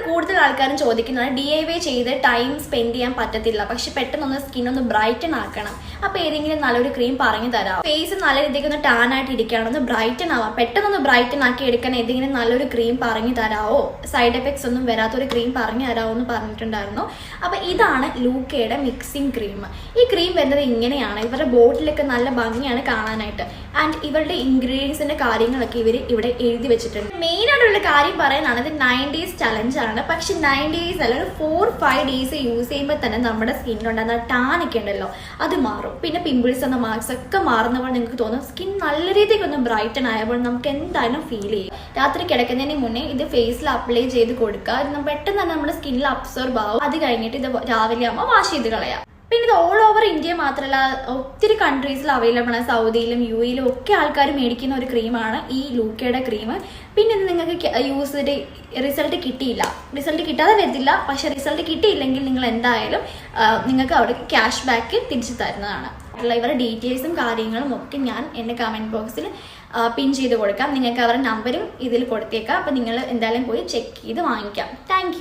കൂടുതൽ ആൾക്കാരും ചോദിക്കുന്നത് DIY ചെയ്ത് ടൈം സ്പെൻഡ് ചെയ്യാൻ പറ്റത്തില്ല, പക്ഷെ പെട്ടെന്നൊന്ന് സ്കിൻ ഒന്ന് ബ്രൈറ്റൻ ആക്കണം. അപ്പൊ ഏതെങ്കിലും നല്ലൊരു ക്രീം പറഞ്ഞു തരാം. ഫേസ് നല്ല രീതിക്ക് ഒന്ന് ടാൻ ആയിട്ട് ഇരിക്കുകയാണ്, ഒന്ന് ബ്രൈറ്റൻ ആവാം, പെട്ടെന്നൊന്ന് ബ്രൈറ്റൻ ആക്കി എടുക്കാൻ ഏതെങ്കിലും നല്ലൊരു ക്രീം പറഞ്ഞു തരാമോ, സൈഡ് എഫക്ട്സ് ഒന്നും വരാത്തൊരു ക്രീം പറഞ്ഞു തരാമോ എന്ന് പറഞ്ഞിട്ടുണ്ടായിരുന്നു. അപ്പൊ ഇതാണ് ലൂക്കയുടെ മിക്സിംഗ് ക്രീം. ഈ ക്രീം വരുന്നത് ഇങ്ങനെയാണ്. ഇവരുടെ ബോട്ടിലൊക്കെ നല്ല ഭംഗിയാണ് കാണാനായിട്ട്. ആൻഡ് ഇവരുടെ ഇൻഗ്രീഡിയൻസിന്റെ കാര്യങ്ങളൊക്കെ ഇവർ ഇവിടെ എഴുതി വെച്ചിട്ടുണ്ട്. മെയിൻ ആയിട്ടുള്ള കാര്യം പറയാനാണ് ഇത് 9 days ചലഞ്ച് ആണ്. പക്ഷെ 9 days അല്ല, ഒരു 4-5 days യൂസ് ചെയ്യുമ്പോൾ തന്നെ നമ്മുടെ സ്കിന്നിലുണ്ടാകുന്ന ടാനൊക്കെ ഉണ്ടല്ലോ അത് മാറും. പിന്നെ പിമ്പിൾസ് എന്ന മാർക്സ് ഒക്കെ മാറുന്നപ്പോൾ നിങ്ങൾക്ക് തോന്നും സ്കിൻ നല്ല രീതിക്ക് ഒന്ന് ബ്രൈറ്റൻ ആയപ്പോൾ നമുക്ക് എന്തായാലും ഫീൽ ചെയ്യും. രാത്രി കിടക്കുന്നതിന് മുന്നേ ഇത് ഫേസിൽ അപ്ലൈ ചെയ്ത് കൊടുക്കുക. ഇത് പെട്ടെന്ന് തന്നെ നമ്മുടെ സ്കിന്നിൽ അബ്സോർബ് ആവും. അത് കഴിഞ്ഞിട്ട് ഇത് രാവിലെ ആകുമ്പോൾ വാഷ് ചെയ്ത് കളയാം. പിന്നെ ഇത് ഓൾ ഓവർ ഇന്ത്യ മാത്രമല്ല, ഒത്തിരി കൺട്രീസിൽ അവൈലബിൾ ആണ്. സൗദിയിലും UAE ഒക്കെ ആൾക്കാർ മേടിക്കുന്ന ഒരു ക്രീമാണ് ഈ ലൂക്കയുടെ ക്രീം. പിന്നെ ഇത് നിങ്ങൾക്ക് യൂസ് ചെയ്തിട്ട് റിസൾട്ട് കിട്ടിയില്ല, റിസൾട്ട് കിട്ടാതെ വരത്തില്ല. പക്ഷെ റിസൾട്ട് കിട്ടിയില്ലെങ്കിൽ നിങ്ങൾ എന്തായാലും നിങ്ങൾക്ക് അവിടെ ക്യാഷ് ബാക്ക് തിരിച്ചു തരുന്നതാണ്. ഇവരുടെ ഡീറ്റെയിൽസും കാര്യങ്ങളും ഒക്കെ ഞാൻ എൻ്റെ കമൻറ്റ് ബോക്സിൽ പിൻ ചെയ്ത് കൊടുക്കാം. നിങ്ങൾക്ക് അവരുടെ നമ്പരും ഇതിൽ കൊടുത്തേക്കാം. അപ്പം നിങ്ങൾ എന്തായാലും പോയി ചെക്ക് ചെയ്ത് വാങ്ങിക്കാം. താങ്ക്